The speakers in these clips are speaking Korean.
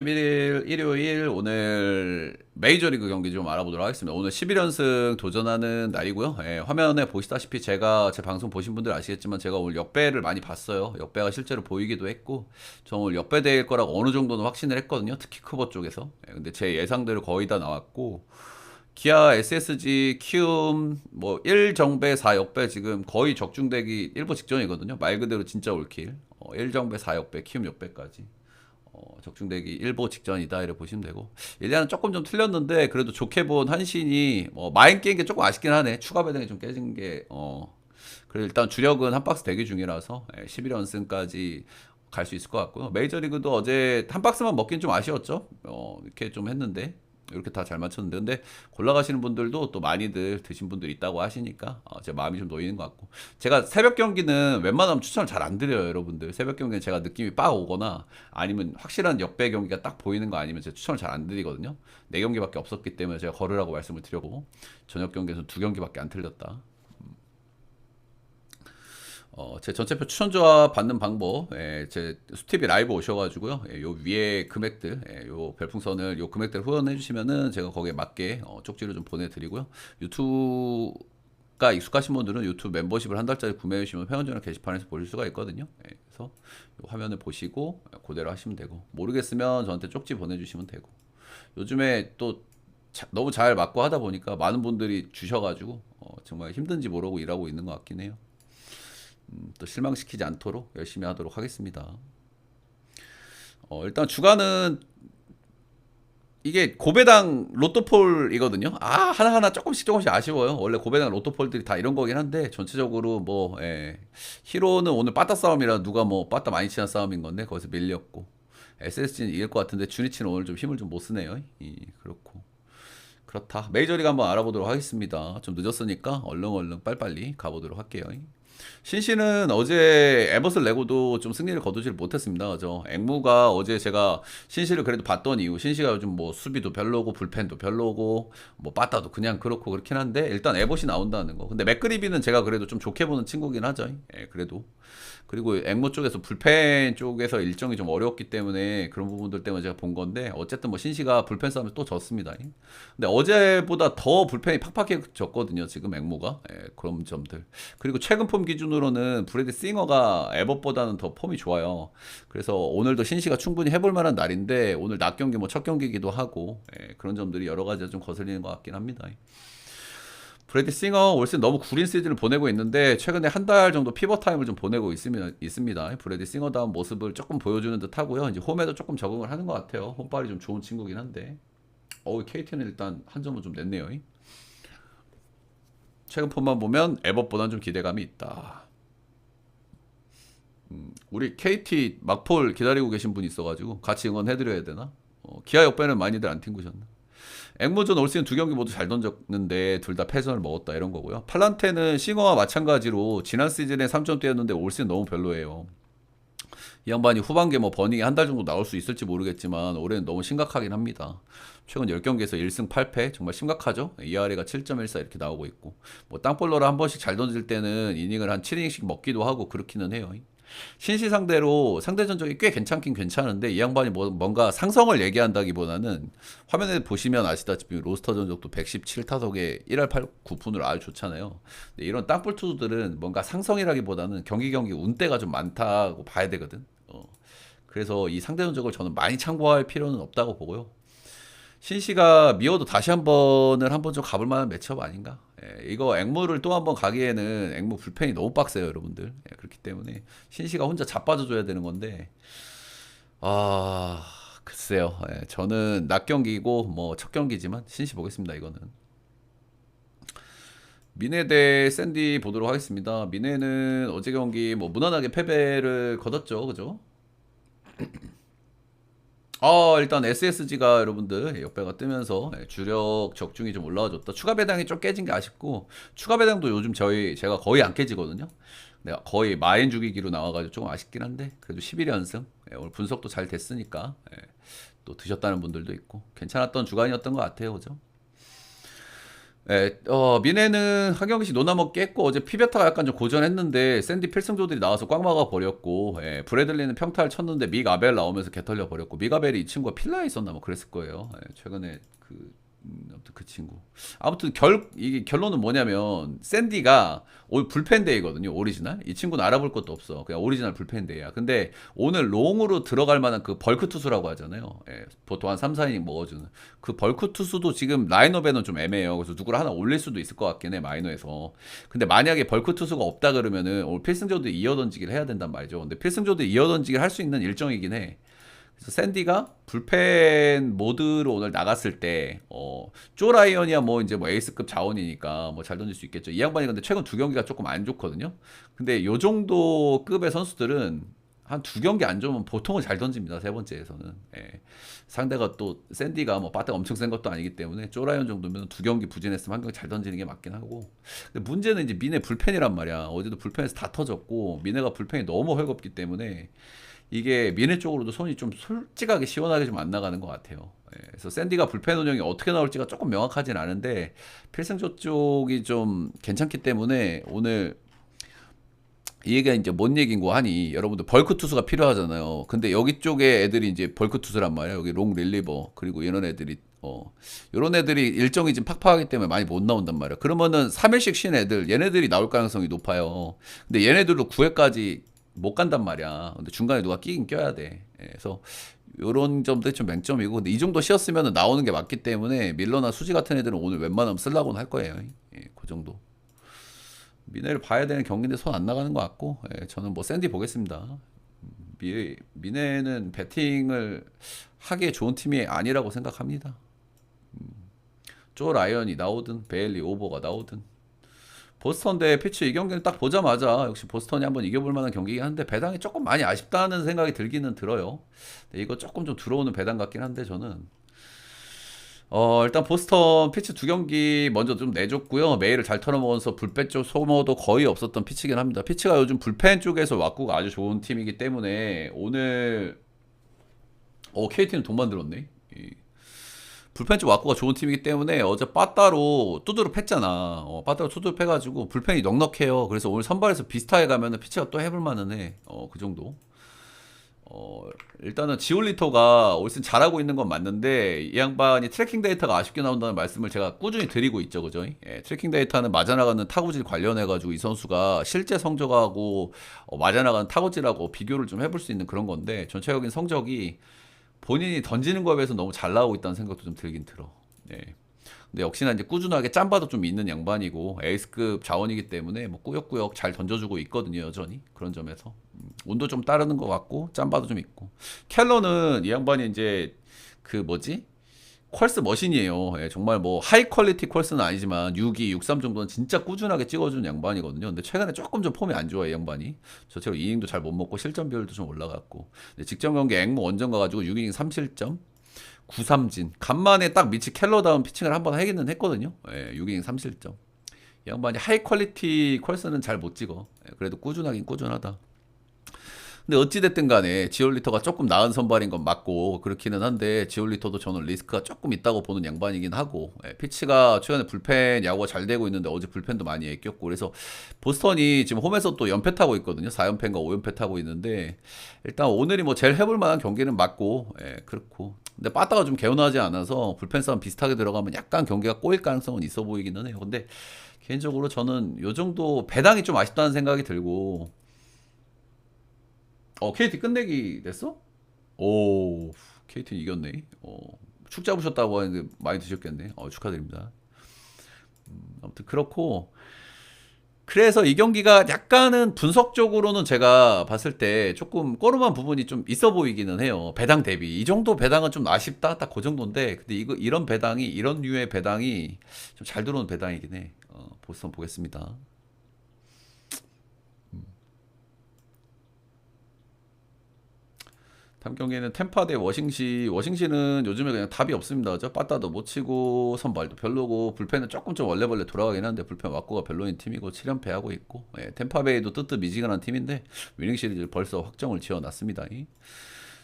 11일 일요일 오늘 메이저리그 경기 좀 알아보도록 하겠습니다. 오늘 11연승 도전하는 날이고요. 화면에 보시다시피 제가 제 방송 보신 분들 아시겠지만 제가 오늘 역배를 많이 봤어요. 역배가 실제로 보이기도 했고 저 오늘 역배 될 거라고 어느 정도는 확신을 했거든요. 특히 크버 쪽에서. 근데 제 예상대로 거의 다 나왔고 기아, SSG, 키움 뭐 1정배 4역배 지금 거의 적중되기 일보 직전이거든요. 말 그대로 진짜 올킬. 1정배 4역배 키움 역배까지. 적중되기 일보 직전이다 이렇게 보시면 되고 1년은 조금 좀 틀렸는데 그래도 좋게 본 한신이 마인 깨인 게 조금 아쉽긴 하네. 추가 배당이 좀 깨진 게 그래도 일단 주력은 한 박스 대기 중이라서 11연승까지 갈 수 있을 것 같고요. 메이저리그도 어제 한 박스만 먹긴 좀 아쉬웠죠. 이렇게 좀 했는데 이렇게 다 잘 맞췄는데 근데 골라가시는 분들도 또 많이들 드신 분들 있다고 하시니까 제 마음이 좀 놓이는 것 같고 제가 새벽 경기는 웬만하면 추천을 잘 안 드려요 여러분들. 새벽 경기는 제가 느낌이 빡 오거나 아니면 확실한 역배 경기가 딱 보이는 거 아니면 제가 추천을 잘 안 드리거든요. 네 경기밖에 없었기 때문에 제가 걸으라고 말씀을 드렸고 저녁 경기에서 두 경기밖에 안 틀렸다. 제 전체표 추천조합 받는 방법, 제 수티비 라이브 오셔가지고요, 요 위에 금액들, 요 별풍선을, 요 금액들 후원해주시면은 제가 거기에 맞게 쪽지를 좀 보내드리고요. 유튜브가 익숙하신 분들은 유튜브 멤버십을 한 달짜리 구매해주시면 회원전화 게시판에서 보실 수가 있거든요. 그래서 요 화면을 보시고 그대로 하시면 되고, 모르겠으면 저한테 쪽지 보내주시면 되고, 요즘에 또 너무 잘 맞고 하다 보니까 많은 분들이 주셔가지고, 정말 힘든지 모르고 일하고 있는 것 같긴 해요. 또 실망시키지 않도록 열심히 하도록 하겠습니다. 일단 주간은 이게 고배당 로또폴이거든요. 하나하나 조금씩 아쉬워요. 원래 고배당 로또폴들이 다 이런 거긴 한데 전체적으로 히로는 오늘 빠따 싸움이라 누가 빠따 많이 치는 싸움인 건데 거기서 밀렸고 SSG는 이길 것 같은데 주니치는 오늘 좀 힘을 좀 못 쓰네요. 그렇고 그렇다. 메이저리그 한번 알아보도록 하겠습니다. 좀 늦었으니까 얼른 빨리빨리 가보도록 할게요. 신시는 어제 에버스를 내고도 좀 승리를 거두질 못했습니다. 그죠? 앵무가 어제 제가 신시를 그래도 봤던 이유, 신시가 요즘 수비도 별로고 불펜도 별로고 빠따도 그냥 그렇고 그렇긴 한데 일단 에버시 나온다는 거. 근데 맥그리비는 제가 그래도 좀 좋게 보는 친구긴 하죠. 그래도. 그리고 앵무 쪽에서 불펜 쪽에서 일정이 좀 어려웠기 때문에 그런 부분들 때문에 제가 본 건데 어쨌든 신시가 불펜 싸움에 또 졌습니다. 근데 어제보다 더 불펜이 팍팍해졌거든요. 지금 앵무가. 그런 점들. 그리고 최근 폼 기준으로는 브래디 싱어가 에버보다는 더 폼이 좋아요. 그래서 오늘도 신시가 충분히 해볼 만한 날인데 오늘 낮 경기 첫 경기이기도 하고 그런 점들이 여러 가지가 좀 거슬리는 것 같긴 합니다. 브래디 싱어 올 시즌 너무 구린 시즌을 보내고 있는데 최근에 한 달 정도 피벗 타임을 좀 보내고 있습니다. 브래디 싱어다운 모습을 조금 보여주는 듯 하고요. 이제 홈에도 조금 적응을 하는 것 같아요. 홈발이 좀 좋은 친구긴 한데 KT는 일단 한 점은 좀 냈네요. 최근 폼만 보면 에버보다는 좀 기대감이 있다. 우리 KT 막폴 기다리고 계신 분이 있어가지고 같이 응원해드려야 되나? 기아 역배는 많이들 안 튕구셨나? 앵무전 올 시즌 두 경기 모두 잘 던졌는데 둘 다 패전을 먹었다 이런 거고요. 팔란테는 싱어와 마찬가지로 지난 시즌에 3점 뛰었는데 올 시즌 너무 별로예요. 이 양반이 후반기에 버닝이 한 달 정도 나올 수 있을지 모르겠지만 올해는 너무 심각하긴 합니다. 최근 10경기에서 1승 8패 정말 심각하죠. ERA가 7.14 이렇게 나오고 있고 땅볼러를 한 번씩 잘 던질 때는 이닝을 한 7이닝씩 먹기도 하고 그렇기는 해요. 신시 상대로 상대 전적이 꽤 괜찮긴 괜찮은데 이 양반이 뭔가 상성을 얘기한다기보다는 화면에 보시면 아시다시피 로스터 전적도 117타석에 1할 8, 9푼으로 아주 좋잖아요. 근데 이런 땅볼 투수들은 뭔가 상성이라기보다는 경기 운대가 좀 많다고 봐야 되거든. 그래서 이 상대 전적을 저는 많이 참고할 필요는 없다고 보고요. 신시가 미워도 다시 한 번을 한 번 좀 가볼 만한 매치업 아닌가? 이거 앵무를 또 한 번 가기에는 앵무 불펜이 너무 빡세요, 여러분들. 그렇기 때문에 신시가 혼자 자빠져줘야 되는 건데, 글쎄요. 저는 낮 경기고 첫 경기지만 신시 보겠습니다, 이거는. 미네 대 샌디 보도록 하겠습니다. 미네는 어제 경기 무난하게 패배를 거뒀죠, 그죠? 일단 SSG가 여러분들 역배가 뜨면서 주력 적중이 좀 올라와줬다. 추가 배당이 좀 깨진 게 아쉽고 추가 배당도 요즘 제가 거의 안 깨지거든요. 내가 거의 마인 죽이기로 나와가지고 조금 아쉽긴 한데 그래도 11연승 오늘 분석도 잘 됐으니까 또 드셨다는 분들도 있고 괜찮았던 주간이었던 것 같아요, 그죠? 미네는 하경기 노나먹기 했고 어제 피베타가 약간 좀 고전했는데 샌디 필승조들이 나와서 꽉 막아 버렸고 브래들리는 평타를 쳤는데 믹 아벨 나오면서 개털려 버렸고 믹 아벨이 이 친구가 필라에 있었나 뭐 그랬을 거예요. 최근에 아무튼 그 친구. 아무튼 이게 결론은 뭐냐면 샌디가 올 불펜데이거든요. 오리지널. 이 친구는 알아볼 것도 없어. 그냥 오리지널 불펜데이야. 근데 오늘 롱으로 들어갈 만한 그 벌크 투수라고 하잖아요. 보통 한 3, 4이닝 먹어주는 그 벌크 투수도 지금 라인업에는 좀 애매해요. 그래서 누구를 하나 올릴 수도 있을 것 같긴 해 마이너에서. 근데 만약에 벌크 투수가 없다 그러면은 오늘 필승조도 이어 던지기를 해야 된단 말이죠. 근데 필승조도 이어 던지기를 할 수 있는 일정이긴 해. 그래서 샌디가 불펜 모드로 오늘 나갔을 때, 쪼 라이언이야 뭐 이제 뭐 에이스급 자원이니까 뭐 잘 던질 수 있겠죠. 이 양반이 근데 최근 두 경기가 조금 안 좋거든요. 근데 요 정도 급의 선수들은 한 두 경기 안 좋으면 보통은 잘 던집니다. 세 번째에서는. 상대가 또 샌디가 뭐 빠따가 엄청 센 것도 아니기 때문에 쪼 라이언 정도면 두 경기 부진했으면 한 경기 잘 던지는 게 맞긴 하고. 근데 문제는 이제 미네 불펜이란 말이야. 어제도 불펜에서 다 터졌고 미네가 불펜이 너무 헐겁기 때문에 이게 미네 쪽으로도 손이 좀 솔직하게 시원하게 좀 안 나가는 것 같아요. 그래서 샌디가 불펜 운영이 어떻게 나올지가 조금 명확하진 않은데 필승조 쪽이 좀 괜찮기 때문에 오늘 이 얘기가 이제 뭔 얘기인고 하니 여러분들 벌크 투수가 필요하잖아요. 근데 여기 쪽에 애들이 이제 벌크 투수란 말이에요. 여기 롱 릴리버 그리고 이런 애들이 이런 애들이 일정이 지금 팍팍하기 때문에 많이 못 나온단 말이에요. 그러면은 3일씩 쉰 애들 얘네들이 나올 가능성이 높아요. 근데 얘네들도 9회까지 못 간단 말이야. 근데 중간에 누가 끼긴 껴야 돼. 그래서 요런 점도 좀 맹점이고 근데 이 정도 쉬었으면 나오는 게 맞기 때문에 밀러나 수지 같은 애들은 오늘 웬만하면 쓰려고는 할 거예요. 그 정도. 미네를 봐야 되는 경기인데 손 안 나가는 것 같고 저는 뭐 샌디 보겠습니다. 미네는 배팅을 하기에 좋은 팀이 아니라고 생각합니다. 쪼 라이언이 나오든 베일리 오버가 나오든 보스턴 대 피츠 이 경기는 딱 보자마자 역시 보스턴이 한번 이겨볼 만한 경기긴 한데 배당이 조금 많이 아쉽다는 생각이 들기는 들어요. 이거 조금 좀 들어오는 배당 같긴 한데 저는 일단 보스턴 피츠 두 경기 먼저 좀 내줬고요. 메일을 잘 털어먹어서 불펜 쪽 소모도 거의 없었던 피치긴 합니다. 피치가 요즘 불펜 쪽에서 왁구가 아주 좋은 팀이기 때문에 오늘 KT는 돈 만들었네. 불펜 쪽 왁구가 좋은 팀이기 때문에 어제 빠따로 두드러 팼잖아. 빠따로 두드러 패가지고 불펜이 넉넉해요. 그래서 오늘 선발에서 비스타에 가면은 피치가 또 해볼 만은 해. 그 정도. 일단은 지올리토가 올 시즌 잘하고 있는 건 맞는데 이 양반이 트래킹 데이터가 아쉽게 나온다는 말씀을 제가 꾸준히 드리고 있죠, 그죠? 트래킹 데이터는 맞아나가는 타구질 관련해가지고 이 선수가 실제 성적하고 맞아나가는 타구질하고 비교를 좀 해볼 수 있는 그런 건데 전체적인 성적이 본인이 던지는 거에 비해서 너무 잘 나오고 있다는 생각도 좀 들긴 들어. 근데 역시나 이제 꾸준하게 짬바도 좀 있는 양반이고 에이스급 자원이기 때문에 뭐 꾸역꾸역 잘 던져주고 있거든요, 여전히. 그런 점에서. 운도 좀 따르는 것 같고 짬바도 좀 있고. 켈러는 이 양반이 이제 그 뭐지? 퀄스 머신이에요. 정말 뭐 하이 퀄리티 퀄스는 아니지만 6-2, 6-3 정도는 진짜 꾸준하게 찍어주는 양반이거든요. 근데 최근에 조금 좀 폼이 안 좋아요, 이 양반이. 저처럼 이닝도 잘 못 먹고 실점 비율도 좀 올라갔고. 근데 직전 경기 앵무 원정 가가지고 6이닝 3실점, 9삼진. 간만에 딱 미치 켈러다운 피칭을 한번 하기는 했거든요. 6이닝 3실점. 이 양반이 하이 퀄리티 퀄스는 잘 못 찍어. 그래도 꾸준하긴 꾸준하다. 근데 어찌됐든 간에 지올리터가 조금 나은 선발인 건 맞고 그렇기는 한데 지올리터도 저는 리스크가 조금 있다고 보는 양반이긴 하고 피치가 최근에 불펜 야구가 잘 되고 있는데 어제 불펜도 많이 애꼈고 그래서 보스턴이 지금 홈에서 또 연패 타고 있거든요. 4연패인가 5연패 타고 있는데 일단 오늘이 뭐 제일 해볼 만한 경기는 맞고 그렇고 근데 빠따가 좀 개운하지 않아서 불펜 싸움 비슷하게 들어가면 약간 경기가 꼬일 가능성은 있어 보이기는 해요. 근데 개인적으로 저는 요 정도 배당이 좀 아쉽다는 생각이 들고 KT 끝내기 됐어? 오, KT 이겼네. 축 잡으셨다고 하는데 많이 드셨겠네. 축하드립니다. 아무튼 그렇고 그래서 이 경기가 약간은 분석적으로는 제가 봤을 때 조금 꼬름한 부분이 좀 있어 보이기는 해요. 배당 대비. 이 정도 배당은 좀 아쉽다. 딱 그 정도인데 근데 이런 배당이 이런 류의 배당이 좀 잘 들어오는 배당이긴 해. 보스턴 보겠습니다. 다음 경기에는 템파 대 워싱시는 요즘에 그냥 답이 없습니다. 저 빠따도 못 치고 선발도 별로고 불펜은 조금 좀 원래벌레 돌아가긴 한데 불펜 왁구가 별로인 팀이고 7연패 하고 있고 템파베이도 뜨뜻미지근한 팀인데 위닝 시리즈 벌써 확정을 지어놨습니다.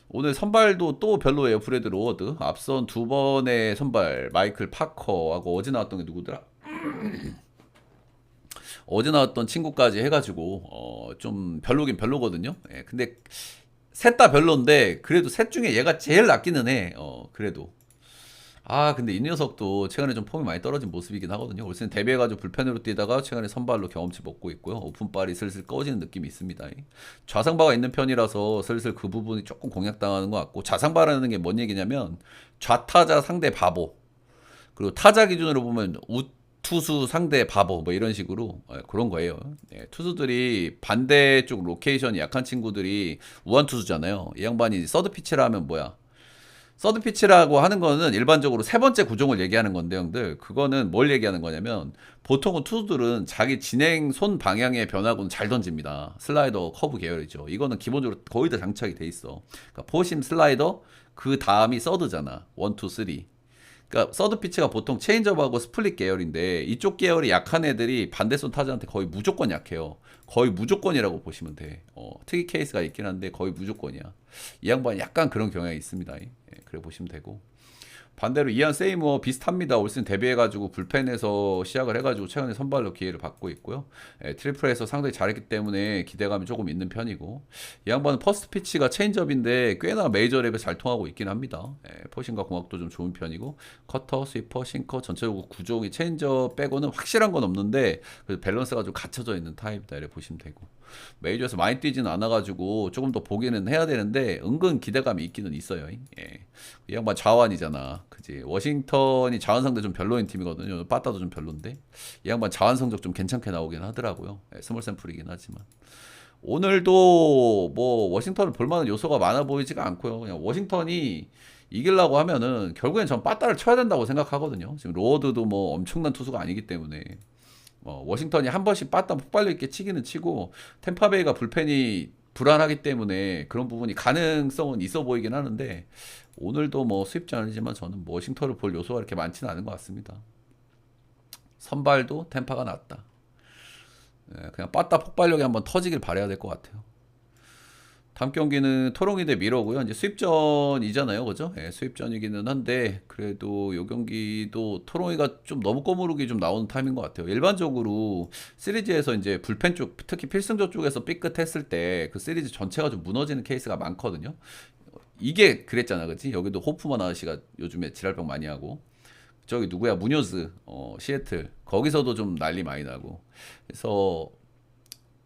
오늘 선발도 또 별로예요. 프레드 로워드 앞선 두 번의 선발 마이클 파커하고 어제 나왔던 게 누구더라? 어제 나왔던 친구까지 해가지고 좀 별로긴 별로거든요. 예, 근데 셋 다 별론데 그래도 셋 중에 얘가 제일 낫기는 해. 그래도. 근데 이 녀석도 최근에 좀 폼이 많이 떨어진 모습이긴 하거든요. 올 시즌 데뷔해가지고 불펜으로 뛰다가 최근에 선발로 경험치 먹고 있고요. 오픈발이 슬슬 꺼지는 느낌이 있습니다. 좌상바가 있는 편이라서 슬슬 그 부분이 조금 공략당하는 것 같고, 좌상바라는 게 뭔 얘기냐면 좌타자 상대 바보, 그리고 타자 기준으로 보면 우투수 상대 바보, 뭐 이런 식으로 그런 거예요. 투수들이 반대쪽 로케이션이 약한 친구들이 우완투수잖아요. 이 양반이 서드 피치를 하면 뭐야? 서드 피치라고 하는 거는 일반적으로 세 번째 구종을 얘기하는 건데, 형들, 그거는 뭘 얘기하는 거냐면, 보통은 투수들은 자기 진행 손 방향의 변화구는 잘 던집니다. 슬라이더, 커브 계열이죠. 이거는 기본적으로 거의 다 장착이 돼 있어. 그러니까 포심, 슬라이더, 그 다음이 서드잖아. 원, 투, 쓰리. 그러니까 서드 피치가 보통 체인지업하고 스플릿 계열인데, 이쪽 계열이 약한 애들이 반대손 타자한테 거의 무조건 약해요. 거의 무조건이라고 보시면 돼. 특이 케이스가 있긴 한데 거의 무조건이야. 이 양반이 약간 그런 경향이 있습니다. 그래 보시면 되고. 반대로 이안 세이머 비슷합니다. 올 시즌 데뷔해가지고 불펜에서 시작을 해가지고 최근에 선발로 기회를 받고 있고요. 트리플에서 상당히 잘했기 때문에 기대감이 조금 있는 편이고, 이 양반은 퍼스트 피치가 체인지업인데 꽤나 메이저랩에 잘 통하고 있긴 합니다. 포싱과 공학도 좀 좋은 편이고, 커터, 스위퍼, 싱커 전체적으로 구종이 체인지업 빼고는 확실한 건 없는데 그래도 밸런스가 좀 갖춰져 있는 타입이다 이렇게 보시면 되고, 메이저에서 많이 뛰지는 않아가지고 조금 더 보기는 해야 되는데 은근 기대감이 있기는 있어요. 이 양반 자완이잖아. 그지? 워싱턴이 자완 상대 좀 별로인 팀이거든요. 빠따도 좀 별론데 이 양반 자완 성적 좀 괜찮게 나오긴 하더라고요. 스몰 샘플이긴 하지만 오늘도 뭐 워싱턴을 볼만한 요소가 많아 보이지가 않고요. 그냥 워싱턴이 이기려고 하면은 결국엔 전 빠따를 쳐야 된다고 생각하거든요. 지금 로어드도 뭐 엄청난 투수가 아니기 때문에 워싱턴이 한 번씩 빠따 폭발력 있게 치기는 치고, 템파베이가 불펜이 불안하기 때문에 그런 부분이 가능성은 있어 보이긴 하는데, 오늘도 뭐 수입지 않으지만 저는 뭐 워싱턴을 볼 요소가 이렇게 많지는 않은 것 같습니다. 선발도 템파가 낫다. 그냥 빠따 폭발력이 한번 터지길 바라야 될 것 같아요. 다음 경기는 토롱이 대 미러고요. 이제 수입전이잖아요, 그죠? 수입전이기는 한데 그래도 요 경기도 토롱이가 좀 너무 꼬무르기 좀 나오는 타임인 것 같아요. 일반적으로 시리즈에서 이제 불펜 쪽, 특히 필승조 쪽에서 삐끗했을 때 그 시리즈 전체가 좀 무너지는 케이스가 많거든요. 이게 그랬잖아, 그치? 여기도 호프만 아저씨가 요즘에 지랄병 많이 하고, 저기 누구야, 무뇨즈, 시애틀, 거기서도 좀 난리 많이 나고, 그래서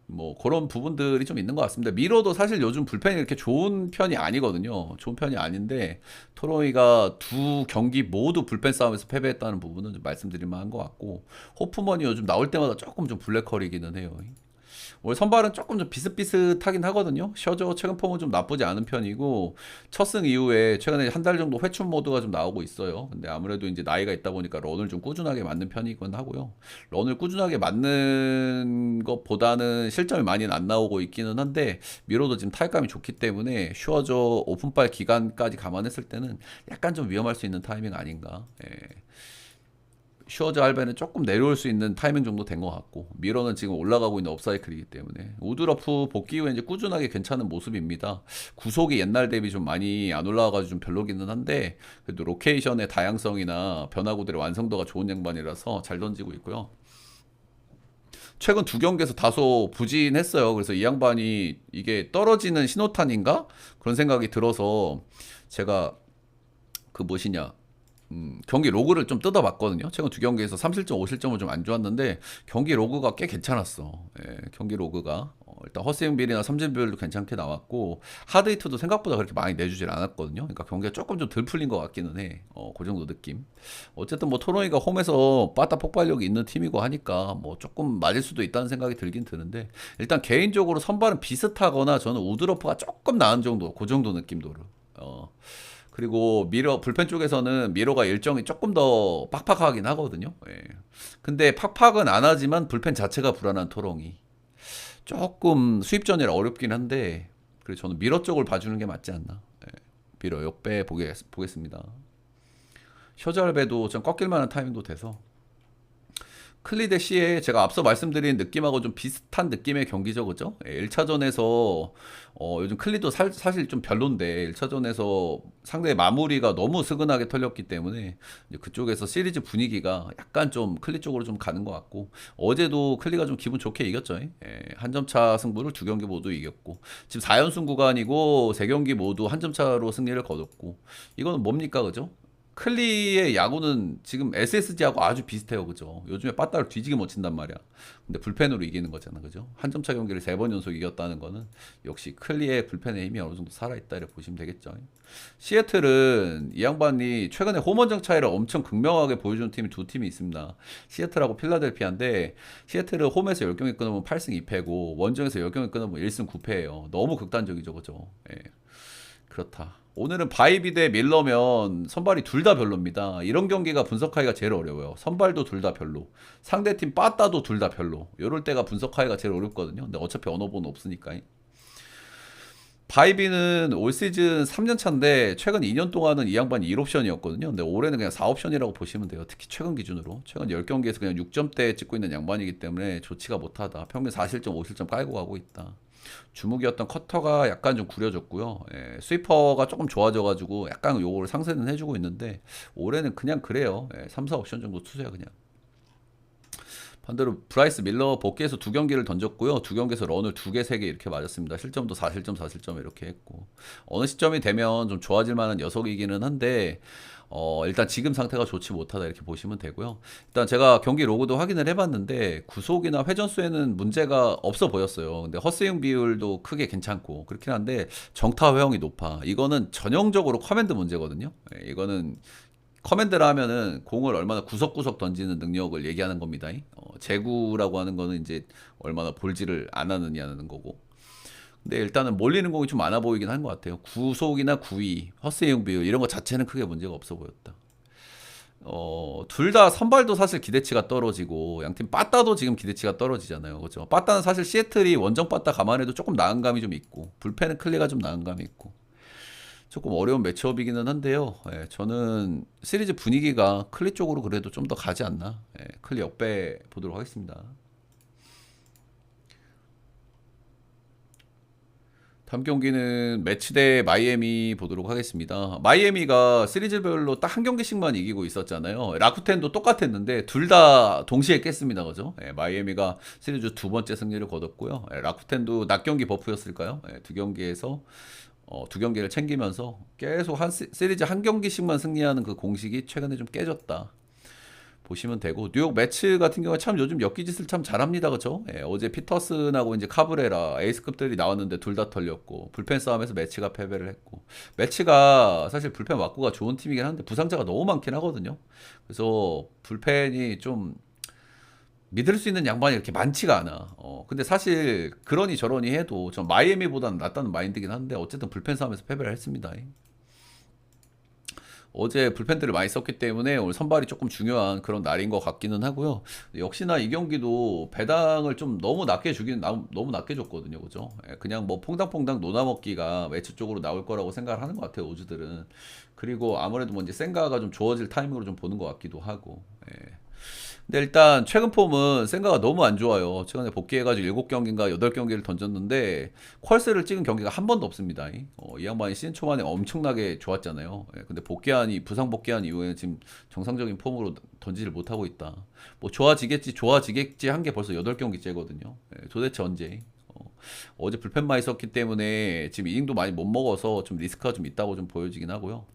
뭐 그런 부분들이 좀 있는 것 같습니다. 미러도 사실 요즘 불펜이 이렇게 좋은 편이 아니거든요. 좋은 편이 아닌데 토로이가 두 경기 모두 불펜 싸움에서 패배했다는 부분은 좀 말씀드릴 만한 것 같고, 호프먼이 요즘 나올 때마다 조금 좀 블랙컬이기는 해요. 올 선발은 조금 좀 비슷비슷하긴 하거든요. 셔저 최근 폼은 좀 나쁘지 않은 편이고, 첫 승 이후에 최근에 한 달 정도 회춘 모드가 좀 나오고 있어요. 근데 아무래도 이제 나이가 있다 보니까 런을 좀 꾸준하게 맞는 편이긴 하고요. 런을 꾸준하게 맞는 것보다는 실점이 많이는 안 나오고 있기는 한데, 미로도 지금 타격감이 좋기 때문에 슈어저 오픈발 기간까지 감안했을 때는 약간 좀 위험할 수 있는 타이밍 아닌가. 슈어즈 알벤은 조금 내려올 수 있는 타이밍 정도 된 것 같고, 미러는 지금 올라가고 있는 업사이클이기 때문에 우드러프 복귀 후에 이제 꾸준하게 괜찮은 모습입니다. 구속이 옛날 대비 좀 많이 안 올라와가지고 좀 별로기는 한데 그래도 로케이션의 다양성이나 변화구들의 완성도가 좋은 양반이라서 잘 던지고 있고요. 최근 두 경기에서 다소 부진했어요. 그래서 이 양반이 이게 떨어지는 신호탄인가? 그런 생각이 들어서 제가 그 무엇이냐, 경기 로그를 좀 뜯어봤거든요. 최근 두 경기에서 3실점, 5실점은 좀 안 좋았는데 경기 로그가 꽤 괜찮았어. 경기 로그가 일단 허스윙 비율이나 삼진 비율도 괜찮게 나왔고, 하드 히트도 생각보다 그렇게 많이 내주질 않았거든요. 그러니까 경기가 조금 좀 덜 풀린 것 같기는 해. 그 정도 느낌. 어쨌든 뭐 토로이가 홈에서 빠따 폭발력이 있는 팀이고 하니까 뭐 조금 맞을 수도 있다는 생각이 들긴 드는데, 일단 개인적으로 선발은 비슷하거나 저는 우드러프가 조금 나은 정도, 그 정도 느낌도를. 그리고 미러 불펜 쪽에서는 미러가 일정이 조금 더 팍팍하긴 하거든요. 근데 팍팍은 안 하지만 불펜 자체가 불안한 토롱이 조금 수입전이라 어렵긴 한데, 그래서 저는 미러 쪽을 봐주는 게 맞지 않나. 미러 역배 보겠습니다. 셔절배도 좀 꺾일 만한 타이밍도 돼서 클리 대 시에 제가 앞서 말씀드린 느낌하고 좀 비슷한 느낌의 경기죠, 그죠? 1차전에서 요즘 클리도 사실 좀 별론데 1차전에서 상대의 마무리가 너무 스근하게 털렸기 때문에 이제 그쪽에서 시리즈 분위기가 약간 좀 클리 쪽으로 좀 가는 것 같고 어제도 클리가 좀 기분 좋게 이겼죠. 한 점 차 승부를 두 경기 모두 이겼고 지금 4연승 구간이고 세 경기 모두 한 점 차로 승리를 거뒀고 이거는 뭡니까, 그죠? 클리의 야구는 지금 SSG하고 아주 비슷해요, 그죠? 요즘에 빠따를 뒤지게 못 친단 말이야. 근데 불펜으로 이기는 거잖아, 그죠? 한 점차 경기를 세 번 연속 이겼다는 거는 역시 클리의 불펜의 힘이 어느 정도 살아있다 이렇게 보시면 되겠죠. 시애틀은 이 양반이 최근에 홈원정 차이를 엄청 극명하게 보여주는 팀이 두 팀이 있습니다. 시애틀하고 필라델피아인데 시애틀은 홈에서 10경기 끊으면 8승 2패고 원정에서 10경기 끊으면 1승 9패예요. 너무 극단적이죠, 그죠? 예. 그렇다. 오늘은 바이비 대 밀러면 선발이 둘 다 별로입니다. 이런 경기가 분석하기가 제일 어려워요. 선발도 둘 다 별로. 상대팀 빠따도 둘 다 별로. 이럴 때가 분석하기가 제일 어렵거든요. 근데 어차피 언어보는 없으니까. 바이비는 올 시즌 3년 차인데 최근 2년 동안은 이 양반이 1옵션이었거든요. 근데 올해는 그냥 4옵션이라고 보시면 돼요. 특히 최근 기준으로. 최근 10경기에서 그냥 6점대 찍고 있는 양반이기 때문에 좋지가 못하다. 평균 4실점, 5실점 깔고 가고 있다. 주목이었던 커터가 약간 좀 구려졌고요. 스위퍼가 조금 좋아져가지고 약간 요거를 상쇄는 해주고 있는데 올해는 그냥 그래요. 3, 4 옵션 정도 투수야 그냥. 반대로 브라이스 밀러 복귀해서 두 경기를 던졌고요. 두 경기에서 런을 두 개, 세 개 이렇게 맞았습니다. 실점도 4실점, 4실점 이렇게 했고 어느 시점이 되면 좀 좋아질 만한 녀석이기는 한데 일단 지금 상태가 좋지 못하다 이렇게 보시면 되고요. 일단 제가 경기 로그도 확인을 해봤는데 구속이나 회전수에는 문제가 없어 보였어요. 근데 헛스윙 비율도 크게 괜찮고 그렇긴 한데 정타 회용이 높아. 이거는 전형적으로 커맨드 문제거든요. 이거는 커맨드라 하면은 공을 얼마나 구석구석 던지는 능력을 얘기하는 겁니다. 제구라고 하는 거는 이제 얼마나 볼질을 안 하느냐는 거고. 근데 일단은 몰리는 공이 좀 많아 보이긴 한 것 같아요. 구속이나 구위, 헛스윙 비율 이런 거 자체는 크게 문제가 없어 보였다. 둘 다 선발도 사실 기대치가 떨어지고 양팀 빠따도 지금 기대치가 떨어지잖아요. 그렇죠? 빠따는 사실 시애틀이 원정 빠따 감안해도 조금 나은 감이 좀 있고 불펜은 클리가 좀 나은 감이 있고 조금 어려운 매치업이기는 한데요. 저는 시리즈 분위기가 클리 쪽으로 그래도 좀 더 가지 않나. 클리 역배 보도록 하겠습니다. 다음 경기는 매치 대 마이애미 보도록 하겠습니다. 마이애미가 시리즈별로 딱 한 경기씩만 이기고 있었잖아요. 라쿠텐도 똑같았는데 둘 다 동시에 깼습니다. 그죠? 마이애미가 시리즈 두 번째 승리를 거뒀고요. 라쿠텐도 낮 경기 버프였을까요? 두 경기에서 두 경기를 챙기면서 계속 시리즈 한 경기씩만 승리하는 그 공식이 최근에 좀 깨졌다. 보시면 되고 뉴욕 매츠 같은 경우에 참 요즘 엮기짓을 참 잘합니다, 그렇죠? 어제 피터슨하고 이제 카브레라 에이스급들이 나왔는데 둘 다 털렸고 불펜 싸움에서 매치가 패배를 했고 매치가 사실 불펜 왁구가 좋은 팀이긴 한데 부상자가 너무 많긴 하거든요. 그래서 불펜이 좀 믿을 수 있는 양반이 이렇게 많지가 않아. 근데 사실 그러니 저러니 해도 전 마이애미보다는 낫다는 마인드긴 한데 어쨌든 불펜 싸움에서 패배를 했습니다. 어제 불펜들을 많이 썼기 때문에 오늘 선발이 조금 중요한 그런 날인 것 같기는 하고요. 역시나 이 경기도 배당을 좀 너무 낮게 주긴 너무 낮게 줬거든요, 그죠? 그냥 뭐 퐁당퐁당 노나먹기가 매치 쪽으로 나올 거라고 생각을 하는 것 같아요, 오즈들은. 그리고 아무래도 뭐 이제 센가가 좀 주어질 타이밍으로 좀 보는 것 같기도 하고. 근데 일단 최근 폼은 생가가 너무 안 좋아요. 최근에 복귀해가지고 7경기인가 8경기를 던졌는데 퀄스를 찍은 경기가 한 번도 없습니다. 이 양반이 시즌 초반에 엄청나게 좋았잖아요. 근데 부상 복귀한 이후에는 지금 정상적인 폼으로 던지를 못하고 있다. 뭐 좋아지겠지 한 게 벌써 8경기째거든요. 도대체 언제? 어제 불펜 많이 썼기 때문에 지금 이닝도 많이 못 먹어서 좀 리스크가 좀 있다고 좀 보여지긴 하고요.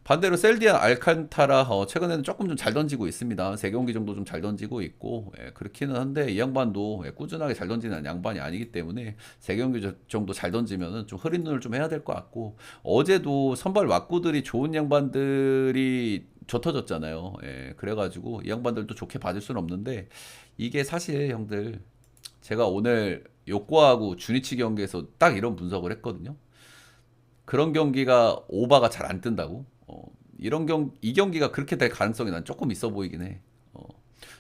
반대로 셀디안 알칸타라 최근에는 조금 좀 잘 던지고 있습니다. 3경기 정도 좀 잘 던지고 있고 그렇기는 한데 이 양반도 꾸준하게 잘 던지는 양반이 아니기 때문에 3경기 정도 잘 던지면은 좀 흐린 눈을 좀 해야 될 것 같고 어제도 선발 왁구들이 좋은 양반들이 젖어졌잖아요. 그래가지고 이 양반들도 좋게 봐줄 수는 없는데 이게 사실 형들 제가 오늘 요코하고 주니치 경기에서 딱 이런 분석을 했거든요. 그런 경기가 오바가 잘 안 뜬다고. 이 경기가 그렇게 될 가능성이 난 조금 있어 보이긴 해.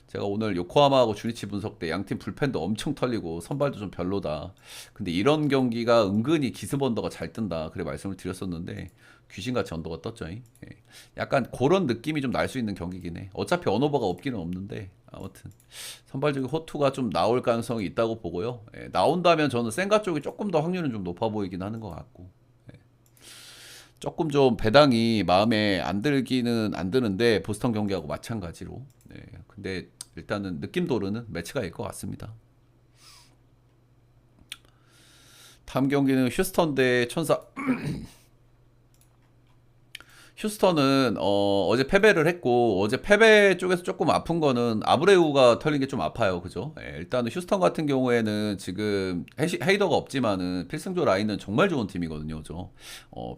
제가 오늘 요코하마하고 주니치 분석 때 양팀 불펜도 엄청 털리고 선발도 좀 별로다. 근데 이런 경기가 은근히 기습 언더가 잘 뜬다. 그래 말씀을 드렸었는데 귀신같이 언더가 떴죠. 예. 약간 그런 느낌이 좀 날 수 있는 경기긴 해. 어차피 언어버가 없기는 없는데 아무튼 선발적인 호투가 좀 나올 가능성이 있다고 보고요. 예, 나온다면 저는 센가 쪽이 조금 더 확률은 좀 높아 보이긴 하는 것 같고 조금 좀 배당이 마음에 안 들기는 안 드는데 보스턴 경기하고 마찬가지로 근데 일단은 느낌도로는 매치가 일 것 같습니다. 다음 경기는 휴스턴 대 천사. 휴스턴은 어제 패배를 했고 어제 패배 쪽에서 조금 아픈 거는 아브레우가 털린 게 좀 아파요. 그죠? 일단은 휴스턴 같은 경우에는 지금 헤이더가 없지만은 필승조 라인은 정말 좋은 팀이거든요. 그죠?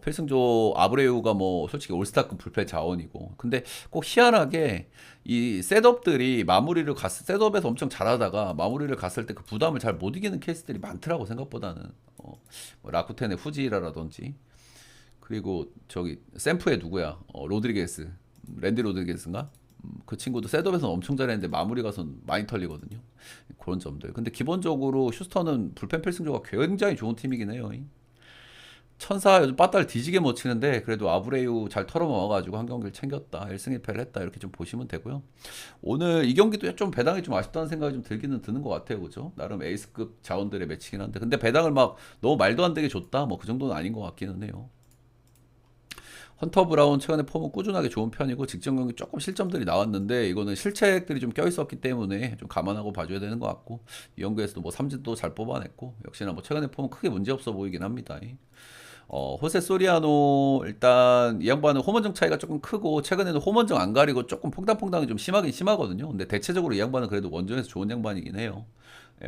필승조 아브레우가 뭐 솔직히 올스타급 불펜 자원이고 근데 꼭 희한하게 이 셋업들이 마무리를 셋업에서 엄청 잘하다가 마무리를 갔을 때 그 부담을 잘 못 이기는 케이스들이 많더라고 생각보다는 뭐 라쿠텐의 후지라라든지 그리고 저기 샘프의 누구야? 로드리게스, 랜디 로드리게스인가? 그 친구도 셋업에서 엄청 잘했는데 마무리 가선 많이 털리거든요. 그런 점들. 근데 기본적으로 휴스턴은 불펜 필승조가 굉장히 좋은 팀이긴 해요. 천사 요즘 빠따를 뒤지게 못 치는데 그래도 아브레유 잘 털어먹어가지고 한 경기를 챙겼다. 1승 1패를 했다. 이렇게 좀 보시면 되고요. 오늘 이 경기도 좀 배당이 좀 아쉽다는 생각이 좀 들기는 드는 것 같아요. 그죠? 나름 에이스급 자원들의 매치긴 한데 근데 배당을 막 너무 말도 안 되게 줬다. 뭐 그 정도는 아닌 것 같기는 해요. 헌터 브라운 최근에 폼은 꾸준하게 좋은 편이고 직전 경기 조금 실점들이 나왔는데 이거는 실책들이 좀 껴있었기 때문에 좀 감안하고 봐줘야 되는 것 같고 이 경기에서도 뭐 삼진도 잘 뽑아냈고 역시나 뭐 최근에 폼은 크게 문제없어 보이긴 합니다. 호세 소리아노 일단 이 양반은 홈런정 차이가 조금 크고 최근에는 홈런정 안 가리고 조금 퐁당퐁당이 좀 심하긴 심하거든요. 근데 대체적으로 이 양반은 그래도 원정에서 좋은 양반이긴 해요.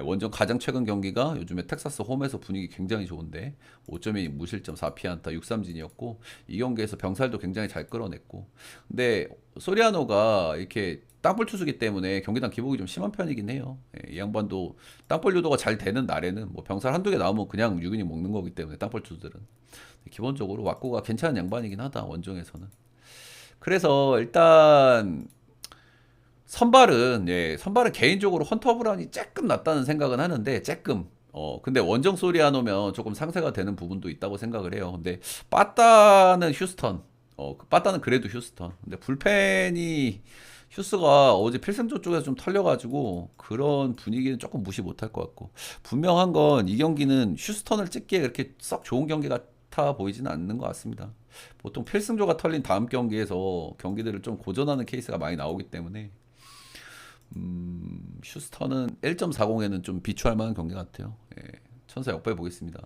원정 가장 최근 경기가 요즘에 텍사스 홈에서 분위기 굉장히 좋은데 5.2 무실점 4피안타 6삼진이었고 이 경기에서 병살도 굉장히 잘 끌어냈고 근데 소리아노가 이렇게 땅볼 투수기 때문에 경기당 기복이 좀 심한 편이긴 해요. 이 양반도 땅볼 유도가 잘 되는 날에는 뭐 병살 한두 개 나오면 그냥 6이닝 먹는 거기 때문에 땅볼 투수들은 기본적으로 왁구가 괜찮은 양반이긴 하다 원정에서는. 그래서 일단 선발은 개인적으로 헌터 브라운이 조금 낫다는 생각은 하는데 조금 근데 원정 소리아노면 조금 상세가 되는 부분도 있다고 생각을 해요. 근데 빠따는 휴스턴 빠따는 그래도 휴스턴. 근데 불펜이 휴스가 어제 필승조 쪽에서 좀 털려가지고 그런 분위기는 조금 무시 못할 것 같고 분명한 건 이 경기는 휴스턴을 찍기에 그렇게 썩 좋은 경기 같아 보이지는 않는 것 같습니다. 보통 필승조가 털린 다음 경기에서 경기들을 좀 고전하는 케이스가 많이 나오기 때문에 휴스턴은 1.40에는 좀 비추할 만한 경기 같아요. 천사 역배 보겠습니다.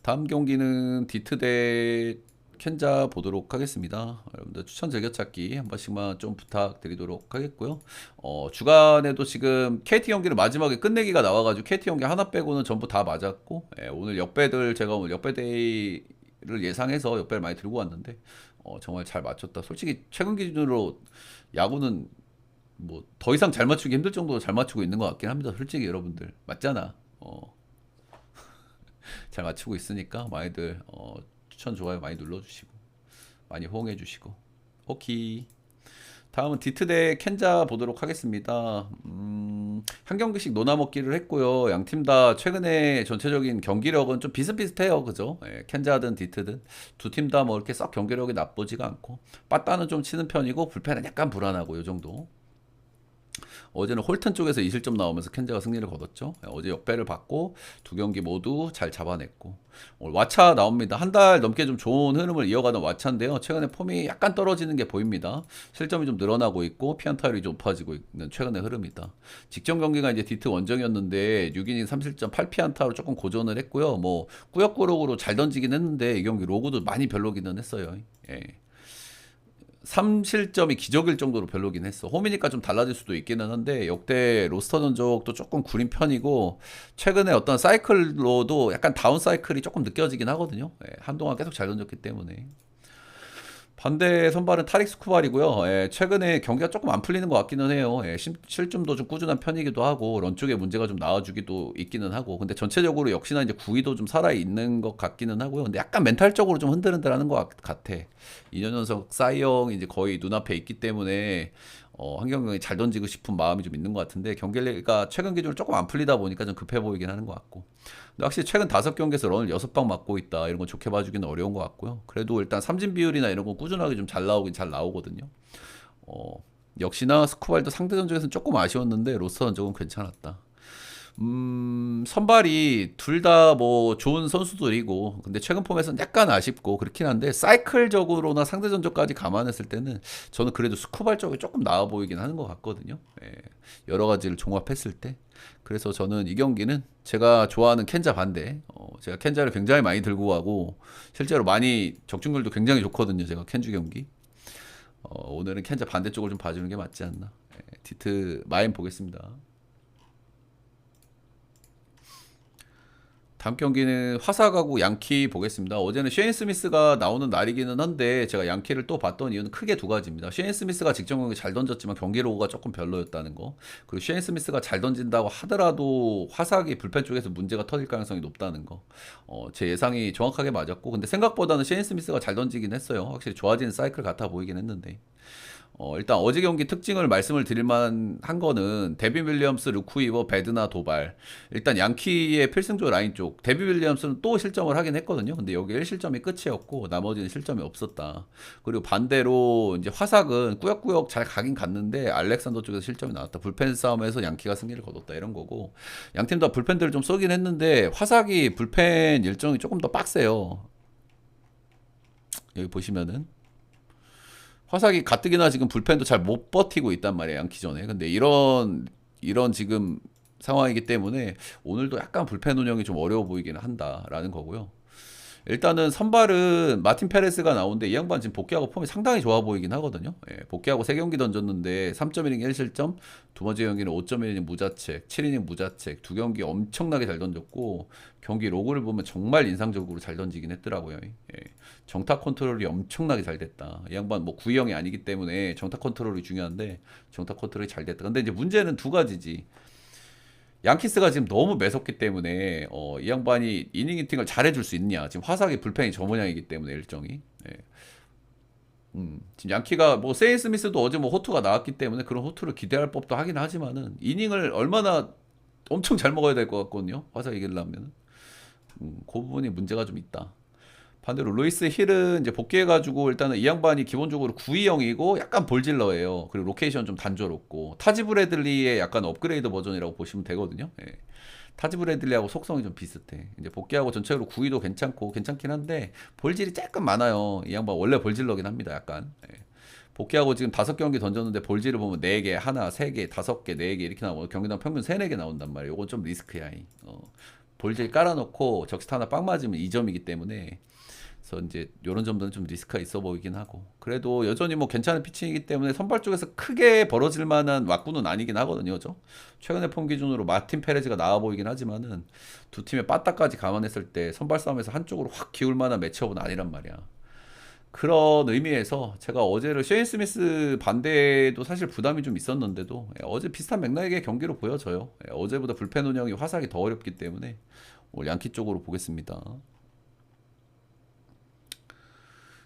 다음 경기는 디트 대 켄자 보도록 하겠습니다. 여러분들 추천 즐겨찾기 한 번씩만 좀 부탁드리도록 하겠고요. 주간에도 지금 KT 경기를 마지막에 끝내기가 나와가지고 KT 경기 하나 빼고는 전부 다 맞았고 오늘 역배들 제가 오늘 역배데이를 예상해서 역배를 많이 들고 왔는데 정말 잘 맞췄다. 솔직히 최근 기준으로 야구는 뭐 더 이상 잘 맞추기 힘들 정도로 잘 맞추고 있는 것 같긴 합니다. 솔직히 여러분들 맞잖아. 잘 맞추고 있으니까 많이들 추천 좋아요 많이 눌러주시고 많이 호응해주시고 오케이. 다음은 디트 대 켄자 보도록 하겠습니다. 한 경기씩 노나먹기를 했고요. 양 팀 다 최근에 전체적인 경기력은 좀 비슷비슷해요. 그죠? 켄자든 디트든 두 팀 다 뭐 이렇게 썩 경기력이 나쁘지가 않고 빠따는 좀 치는 편이고 불펜은 약간 불안하고 요 정도. 어제는 홀튼 쪽에서 2실점 나오면서 켄자가 승리를 거뒀죠. 어제 역배를 받고 두 경기 모두 잘 잡아냈고 오늘 왓차 나옵니다. 한 달 넘게 좀 좋은 흐름을 이어가던 왓차인데요. 최근에 폼이 약간 떨어지는 게 보입니다. 실점이 좀 늘어나고 있고 피안타율이 좀 높아지고 있는 최근의 흐름이다. 직전 경기가 이제 디트 원정이었는데 6이닝 3실점 8피안타로 조금 고전을 했고요. 뭐 꾸역꾸역으로 잘 던지긴 했는데 이 경기 로그도 많이 별로기는 했어요. 3실점이 기적일 정도로 별로긴 했어. 홈이니까 좀 달라질 수도 있기는 한데 역대 로스터 전적도 조금 구린 편이고 최근에 어떤 사이클로도 약간 다운 사이클이 조금 느껴지긴 하거든요. 한동안 계속 잘 던졌기 때문에. 반대 선발은 타릭 스쿠발이고요. 최근에 경기가 조금 안 풀리는 것 같기는 해요. 실점도 좀 꾸준한 편이기도 하고 런 쪽에 문제가 좀 나와주기도 있기는 하고 근데 전체적으로 역시나 이제 구위도 좀 살아 있는 것 같기는 하고요. 근데 약간 멘탈적으로 좀 흔들흔들하는 것 같아. 2년 연속 사이영 이제 거의 눈앞에 있기 때문에 한경영이 잘 던지고 싶은 마음이 좀 있는 것 같은데 경기가 최근 기준으로 조금 안 풀리다 보니까 좀 급해 보이긴 하는 것 같고 근데 확실히 최근 5경기에서 런을 6방 맞고 있다. 이런 건 좋게 봐주기는 어려운 것 같고요. 그래도 일단 삼진 비율이나 이런 건 꾸준하게 좀 잘 나오긴 잘 나오거든요. 어, 역시나 스코발도 상대 전적에서는 조금 아쉬웠는데 로스터 전적은 괜찮았다. 선발이 둘 다 뭐 좋은 선수들이고, 근데 최근 폼에서는 약간 아쉽고 그렇긴 한데, 사이클적으로나 상대 전적까지 감안했을 때는 저는 그래도 스쿠발 쪽이 조금 나아 보이긴 하는 것 같거든요. 예, 여러 가지를 종합했을 때. 그래서 저는 이 경기는 제가 좋아하는 켄자 반대, 제가 켄자를 굉장히 많이 들고 가고, 실제로 많이 적중률도 굉장히 좋거든요. 제가 켄주 경기. 오늘은 켄자 반대쪽을 좀 봐주는 게 맞지 않나. 예, 디트 마인 보겠습니다. 다음 경기는 화사가고 양키 보겠습니다. 어제는 셰인 스미스가 나오는 날이기는 한데 제가 양키를 또 봤던 이유는 크게 두 가지입니다. 셰인 스미스가 직전 경기 잘 던졌지만 경기로가 조금 별로였다는 거. 그리고 셰인 스미스가 잘 던진다고 하더라도 화사기 불펜 쪽에서 문제가 터질 가능성이 높다는 거. 제 예상이 정확하게 맞았고, 근데 생각보다는 셰인 스미스가 잘 던지긴 했어요. 확실히 좋아지는 사이클 같아 보이긴 했는데. 일단 어제 경기 특징을 말씀을 드릴 만한 거는 데빈 윌리엄스, 루크 이버, 베드나 도발. 일단 양키의 필승조 라인 쪽 데빈 윌리엄스는 또 실점을 하긴 했거든요. 근데 여기 1실점이 끝이었고 나머지는 실점이 없었다. 그리고 반대로 이제 화삭은 꾸역꾸역 잘 가긴 갔는데 알렉산더 쪽에서 실점이 나왔다. 불펜 싸움에서 양키가 승리를 거뒀다, 이런 거고. 양팀 다 불펜들을 좀 쏘긴 했는데 화삭이 불펜 일정이 조금 더 빡세요. 여기 보시면은 화삭이 가뜩이나 지금 불펜도 잘 못 버티고 있단 말이에요, 양키전에. 근데 이런 지금 상황이기 때문에 오늘도 약간 불펜 운영이 좀 어려워 보이기는 한다라는 거고요. 일단은 선발은 마틴 페레스가 나오는데 이 양반 지금 복귀하고 폼이 상당히 좋아 보이긴 하거든요. 예, 복귀하고 3경기 던졌는데 3.1이닝 1실점, 두 번째 경기는 5.1이닝 무자책, 7이닝 무자책, 두 경기 엄청나게 잘 던졌고, 경기 로그를 보면 정말 인상적으로 잘 던지긴 했더라고요. 예, 정타 컨트롤이 엄청나게 잘 됐다. 이 양반 뭐 구형이 아니기 때문에 정타 컨트롤이 중요한데 정타 컨트롤이 잘 됐다. 근데 이제 문제는 두 가지지. 양키스가 지금 너무 매섭기 때문에 이 양반이 이닝 히팅을 잘해줄 수 있냐. 지금 화삭이 불펜이 저 모양이기 때문에 일정이. 예. 지금 양키가 뭐 세인 스미스도 어제 뭐 호투가 나왔기 때문에 그런 호투를 기대할 법도 하긴 하지만은 이닝을 얼마나 엄청 잘 먹어야 될 것 같거든요. 화삭 이기려면. 그 부분이 문제가 좀 있다. 반대로 루이스 힐은 이제 복귀해가지고 일단은 이 양반이 기본적으로 920이고 약간 볼질러예요. 그리고 로케이션 좀 단조롭고 타지 브래들리의 약간 업그레이드 버전이라고 보시면 되거든요. 예. 타지 브래들리하고 속성이 좀 비슷해. 이제 복귀하고 전체적으로 9위도 괜찮고 괜찮긴 한데 볼질이 조금 많아요. 이 양반 원래 볼질러긴 합니다. 약간. 예. 복귀하고 지금 5경기 던졌는데 볼질을 보면 4개, 하나, 3개, 5개, 4개 이렇게 나오고 경기당 평균 3, 4개 나온단 말이에요. 이건 좀 리스크야. 볼질 깔아놓고 적시타 하나 빵 맞으면 2점이기 때문에, 그래서 이제 이런 점들은 좀 리스크가 있어 보이긴 하고, 그래도 여전히 뭐 괜찮은 피칭이기 때문에 선발 쪽에서 크게 벌어질 만한 왁구는 아니긴 하거든요. 그죠? 최근의 폼 기준으로 마틴 페레즈가 나와 보이긴 하지만은 두 팀의 빠따까지 감안했을 때 선발 싸움에서 한쪽으로 확 기울 만한 매치업은 아니란 말이야. 그런 의미에서 제가 어제를 셰인 스미스 반대도 사실 부담이 좀 있었는데도 어제 비슷한 맥락의 경기로 보여져요. 어제보다 불펜 운영이 화삭이 더 어렵기 때문에 오늘 양키 쪽으로 보겠습니다.